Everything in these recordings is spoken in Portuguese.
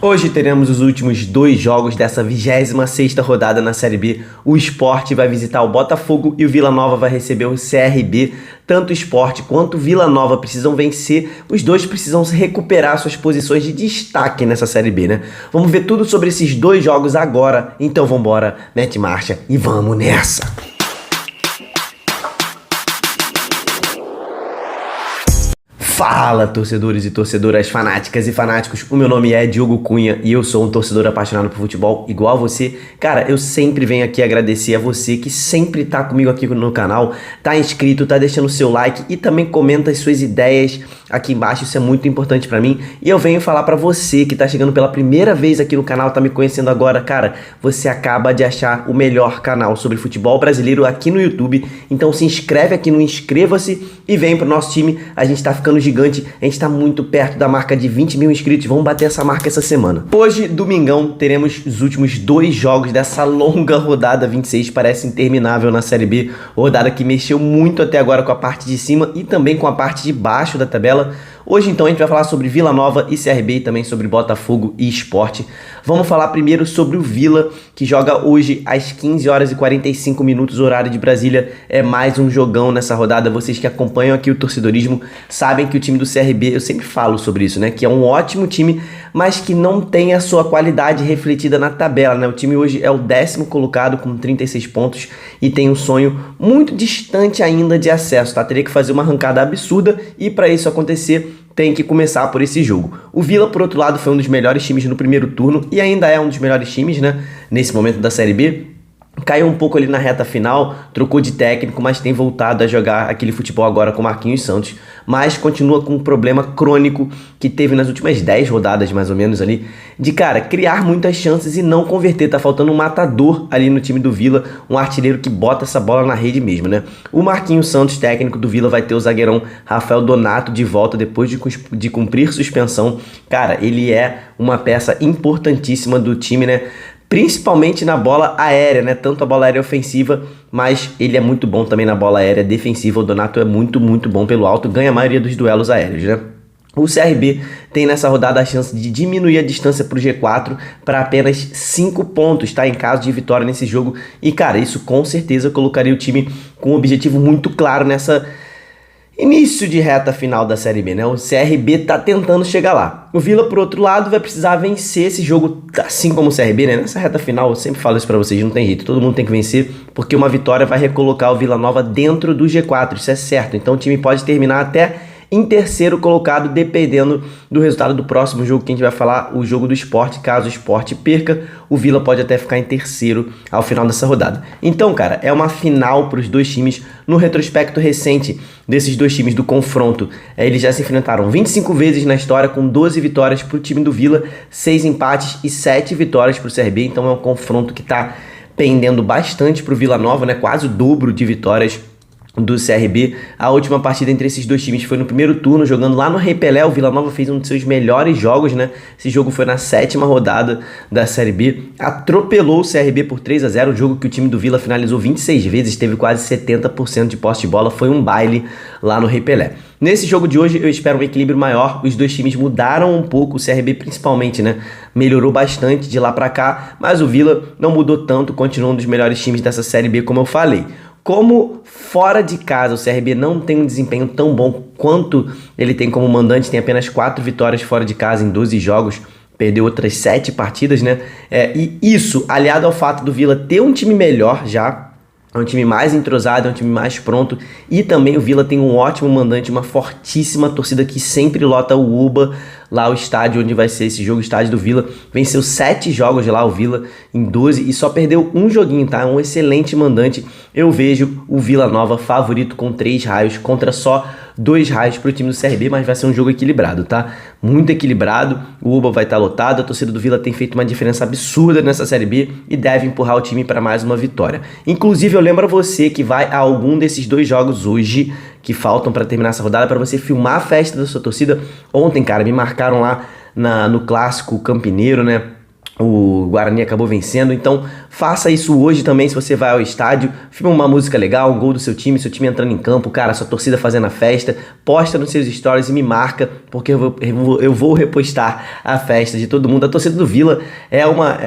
Hoje teremos os últimos dois jogos dessa 26ª rodada na Série B. O Sport vai visitar o Botafogo e o Vila Nova vai receber o CRB. Tanto o Sport quanto o Vila Nova precisam vencer, os dois precisam recuperar suas posições de destaque nessa Série B, né? Vamos ver tudo sobre esses dois jogos agora, então vambora, mete marcha e vamos nessa! Fala, torcedores e torcedoras, fanáticas e fanáticos, o meu nome é Diogo Cunha e eu sou um torcedor apaixonado por futebol igual a você. Cara, eu sempre venho aqui agradecer a você que sempre tá comigo aqui no canal, tá inscrito, tá deixando o seu like e também comenta as suas ideias aqui embaixo, isso é muito importante pra mim. E eu venho falar pra você que tá chegando pela primeira vez aqui no canal, tá me conhecendo agora, cara, você acaba de achar o melhor canal sobre futebol brasileiro aqui no YouTube, então se inscreve aqui no Inscreva-se e vem pro nosso time, a gente tá ficando gigante, a gente tá muito perto da marca de 20 mil inscritos, vamos bater essa marca essa semana. Hoje, domingão, teremos os últimos dois jogos dessa longa rodada 26, parece interminável na Série B, rodada que mexeu muito até agora com a parte de cima e também com a parte de baixo da tabela. Hoje então a gente vai falar sobre Vila Nova e CRB e também sobre Botafogo e Sport. Vamos falar primeiro sobre o Vila, que joga hoje às 15 horas e 45 minutos, horário de Brasília. É mais um jogão nessa rodada. Vocês que acompanham aqui o torcedorismo sabem que o time do CRB, eu sempre falo sobre isso, né? Que é um ótimo time, mas que não tem a sua qualidade refletida na tabela, né? O time hoje é o 10º colocado com 36 pontos e tem um sonho muito distante ainda de acesso, tá? Teria que fazer uma arrancada absurda e para isso acontecer tem que começar por esse jogo. O Vila, por outro lado, foi um dos melhores times no primeiro turno e ainda é um dos melhores times, né, nesse momento da Série B. Caiu um pouco ali na reta final, trocou de técnico, mas tem voltado a jogar aquele futebol agora com Marquinhos Santos, mas continua com um problema crônico que teve nas últimas 10 rodadas, mais ou menos ali, de, cara, criar muitas chances e não converter. Tá faltando um matador ali no time do Vila, um artilheiro que bota essa bola na rede mesmo, né? O Marquinhos Santos, técnico do Vila, vai ter o zagueirão Rafael Donato de volta depois de cumprir suspensão. Cara, ele é uma peça importantíssima do time, né? Principalmente na bola aérea, né? Tanto a bola aérea ofensiva, mas ele é muito bom também na bola aérea defensiva. O Donato é muito bom pelo alto, ganha a maioria dos duelos aéreos, né? O CRB tem nessa rodada a chance de diminuir a distância para o G4 para apenas 5 pontos, tá? Em caso de vitória nesse jogo. E, cara, isso com certeza colocaria o time com um objetivo muito claro nessa início de reta final da Série B, né? O CRB tá tentando chegar lá. O Vila, por outro lado, vai precisar vencer esse jogo, assim como o CRB, né? Nessa reta final, eu sempre falo isso pra vocês, não tem jeito. Todo mundo tem que vencer, porque uma vitória vai recolocar o Vila Nova dentro do G4, isso é certo. Então o time pode terminar até em terceiro colocado, dependendo do resultado do próximo jogo que a gente vai falar, o jogo do Sport. Caso o Sport perca, o Vila pode até ficar em terceiro ao final dessa rodada. Então, cara, é uma final para os dois times. No retrospecto recente desses dois times, do confronto, eles já se enfrentaram 25 vezes na história, com 12 vitórias para o time do Vila, 6 empates e 7 vitórias para o CRB. Então é um confronto que está pendendo bastante para o Vila Nova, né? Quase o dobro de vitórias do CRB. A última partida entre esses dois times foi no primeiro turno, jogando lá no Rei Pelé. O Vila Nova fez um dos seus melhores jogos, né? Esse jogo foi na 7ª rodada da Série B. Atropelou o CRB por 3-0, um jogo que o time do Vila finalizou 26 vezes, teve quase 70% de posse de bola, foi um baile lá no Rei Pelé. Nesse jogo de hoje eu espero um equilíbrio maior, os dois times mudaram um pouco, o CRB principalmente, né? Melhorou bastante de lá pra cá, mas o Vila não mudou tanto, continua um dos melhores times dessa Série B, como eu falei. Como fora de casa o CRB não tem um desempenho tão bom quanto ele tem como mandante, tem apenas 4 vitórias fora de casa em 12 jogos, perdeu outras 7 partidas, né? E isso, aliado ao fato do Vila ter um time melhor já, é um time mais entrosado, é um time mais pronto, e também o Vila tem um ótimo mandante, uma fortíssima torcida que sempre lota o Uba, lá o estádio onde vai ser esse jogo, o estádio do Vila. Venceu 7 jogos lá o Vila em 12 e só perdeu um joguinho, tá? Um excelente mandante. Eu vejo o Vila Nova favorito com 3 raios contra só 2 raios para o time do CRB, mas vai ser um jogo equilibrado, tá? Muito equilibrado, o Uba vai estar lotado, a torcida do Vila tem feito uma diferença absurda nessa Série B e deve empurrar o time para mais uma vitória. Inclusive, eu lembro a você que vai a algum desses 2 jogos hoje, que faltam para terminar essa rodada, para você filmar a festa da sua torcida. Ontem, cara, me marcaram lá no clássico Campineiro, né? O Guarani acabou vencendo, então Faça isso hoje também se você vai ao estádio, filma uma música legal, um gol do seu time entrando em campo, cara, sua torcida fazendo a festa, posta nos seus stories e me marca, porque eu vou repostar a festa de todo mundo. A torcida do Vila é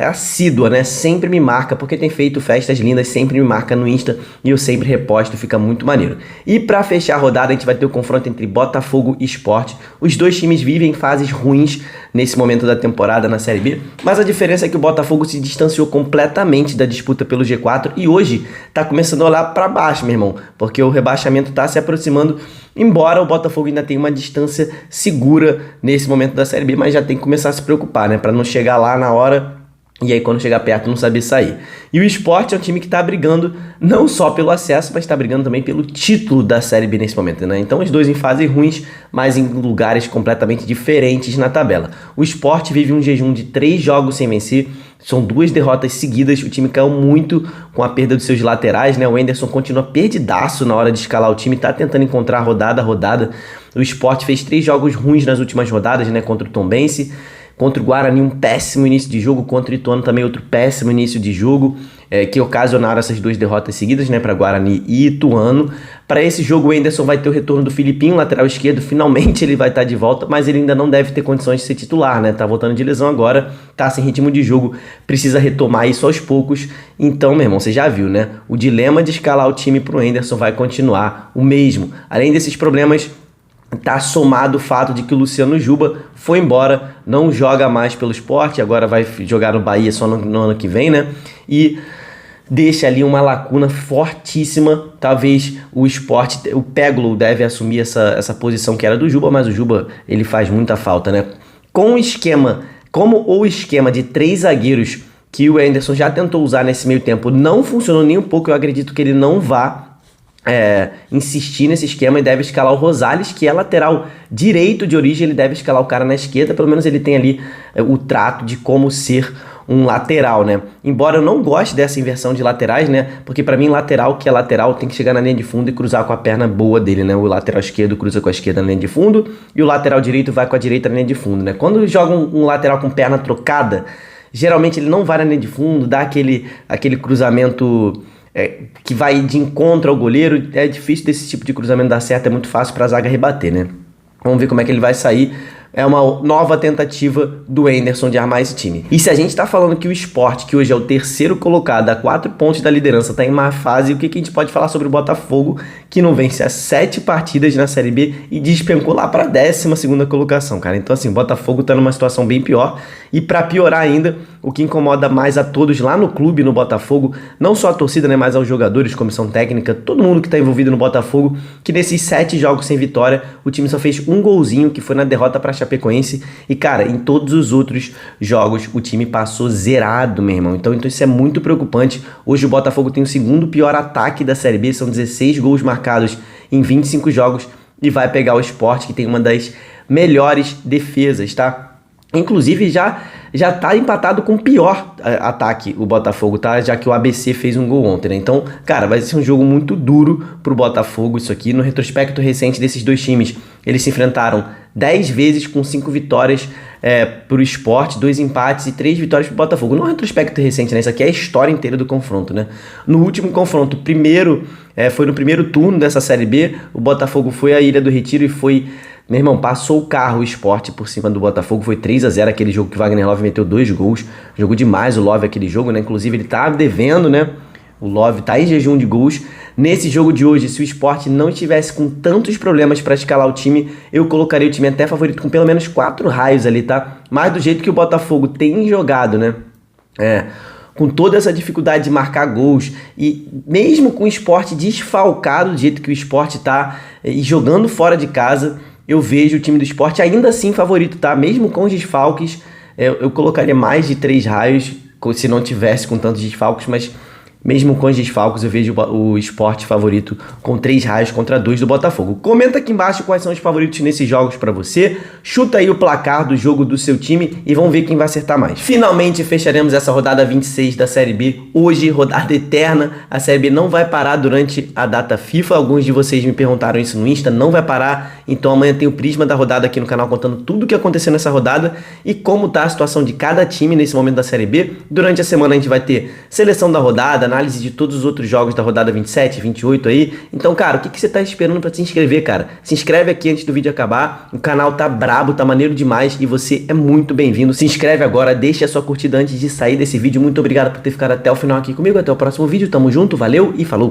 assídua, né? Sempre me marca, porque tem feito festas lindas, sempre me marca no Insta e eu sempre reposto, fica muito maneiro. E pra fechar a rodada, a gente vai ter o confronto entre Botafogo e Sport. Os dois times vivem fases ruins nesse momento da temporada na Série B, mas a diferença é que o Botafogo se distanciou completamente da disputa pelo G4 e hoje tá começando a olhar para baixo, meu irmão, porque o rebaixamento tá se aproximando, embora o Botafogo ainda tenha uma distância segura nesse momento da Série B, mas já tem que começar a se preocupar, né, para não chegar lá na hora e aí quando chegar perto não saber sair. E o Sport é um time que tá brigando não só pelo acesso, mas tá brigando também pelo título da Série B nesse momento, né? Então os dois em fases ruins, mas em lugares completamente diferentes na tabela. O Sport vive um jejum de 3 jogos sem vencer, são 2 derrotas seguidas, o time caiu muito com a perda dos seus laterais, né? O Enderson continua perdidaço na hora de escalar o time, tá tentando encontrar rodada a rodada. O Sport fez 3 jogos ruins nas últimas rodadas, né? Contra o Tombense, contra o Guarani um péssimo início de jogo, contra o Ituano também outro péssimo início de jogo, que ocasionaram essas 2 derrotas seguidas, né, para Guarani e Ituano. Para esse jogo o Enderson vai ter o retorno do Filipinho, lateral esquerdo, finalmente ele vai estar de volta, mas ele ainda não deve ter condições de ser titular, né, tá voltando de lesão agora, tá sem ritmo de jogo, precisa retomar isso aos poucos. Então, meu irmão, você já viu, né, o dilema de escalar o time pro Enderson vai continuar o mesmo. Além desses problemas, tá somado o fato de que o Luciano Juba foi embora, não joga mais pelo Sport, agora vai jogar no Bahia só no ano que vem, né? E deixa ali uma lacuna fortíssima. Talvez o Sport, o Peglo deve assumir essa posição que era do Juba, mas o Juba ele faz muita falta, né? Com o esquema, como o esquema de 3 zagueiros que o Enderson já tentou usar nesse meio tempo não funcionou nem um pouco, eu acredito que ele não vá insistir nesse esquema e deve escalar o Rosales, que é lateral direito de origem, ele deve escalar o cara na esquerda, pelo menos ele tem ali o trato de como ser um lateral, né? Embora eu não goste dessa inversão de laterais, né? Porque pra mim lateral que é lateral tem que chegar na linha de fundo e cruzar com a perna boa dele, né? O lateral esquerdo cruza com a esquerda na linha de fundo e o lateral direito vai com a direita na linha de fundo, né? Quando joga um lateral com perna trocada, geralmente ele não vai na linha de fundo, dá aquele cruzamento que vai de encontro ao goleiro. É difícil desse tipo de cruzamento dar certo, é muito fácil para a zaga rebater, né? Vamos ver como é que ele vai sair. É uma nova tentativa do Enderson de armar esse time. E se a gente tá falando que o Sport, que hoje é o 3º colocado a 4 pontos da liderança, tá em má fase, o que a gente pode falar sobre o Botafogo, que não vence as 7 partidas na Série B e despencou lá pra 12ª colocação, cara. Então assim, o Botafogo tá numa situação bem pior. E pra piorar ainda, o que incomoda mais a todos lá no clube, no Botafogo, não só a torcida, né, mas aos jogadores, comissão técnica, todo mundo que tá envolvido no Botafogo, que nesses 7 jogos sem vitória, o time só fez um golzinho, que foi na derrota pra Chapecoense, e cara, em todos os outros jogos o time passou zerado, meu irmão. Então isso é muito preocupante. Hoje o Botafogo tem o 2º pior ataque da Série B, são 16 gols marcados em 25 jogos, e vai pegar o Sport, que tem uma das melhores defesas, tá? Inclusive já tá empatado com o pior ataque o Botafogo, tá? Já que o ABC fez um gol ontem, né? Então, cara, vai ser um jogo muito duro pro Botafogo isso aqui. No retrospecto recente desses dois times, eles se enfrentaram 10 vezes com 5 vitórias pro Sport, 2 empates e 3 vitórias pro Botafogo. No retrospecto recente, né? Isso aqui é a história inteira do confronto, né? No último confronto, foi no primeiro turno dessa Série B, o Botafogo foi à Ilha do Retiro e foi... Meu irmão, passou o carro, o Sport por cima do Botafogo, foi 3-0 aquele jogo que o Wagner Love meteu 2 gols, jogou demais o Love aquele jogo, né, inclusive ele tá devendo, né, o Love tá em jejum de gols. Nesse jogo de hoje, se o Sport não estivesse com tantos problemas para escalar o time, eu colocaria o time até favorito com pelo menos 4 raios ali, tá, mas do jeito que o Botafogo tem jogado, né, com toda essa dificuldade de marcar gols, e mesmo com o Sport desfalcado do jeito que o Sport tá, e jogando fora de casa, eu vejo o time do Sport ainda assim favorito, tá? Mesmo com os desfalques, eu colocaria mais de 3 raios, se não tivesse com tantos desfalques, mas Mesmo com os desfalques, eu vejo o Sport favorito com 3 raios contra 2 do Botafogo. Comenta aqui embaixo quais são os favoritos nesses jogos pra você. Chuta aí o placar do jogo do seu time e vamos ver quem vai acertar mais. Finalmente fecharemos essa rodada 26 da Série B. Hoje, rodada eterna. A Série B não vai parar durante a data FIFA. Alguns de vocês me perguntaram isso no Insta. Não vai parar. Então amanhã tem o Prisma da rodada aqui no canal contando tudo o que aconteceu nessa rodada e como tá a situação de cada time nesse momento da Série B. Durante a semana a gente vai ter seleção da rodada, análise de todos os outros jogos da rodada 27, 28 aí. Então, cara, o que você tá esperando pra se inscrever, cara? Se inscreve aqui antes do vídeo acabar. O canal tá brabo, tá maneiro demais e você é muito bem-vindo. Se inscreve agora, deixa a sua curtida antes de sair desse vídeo. Muito obrigado por ter ficado até o final aqui comigo. Até o próximo vídeo. Tamo junto, valeu e falou!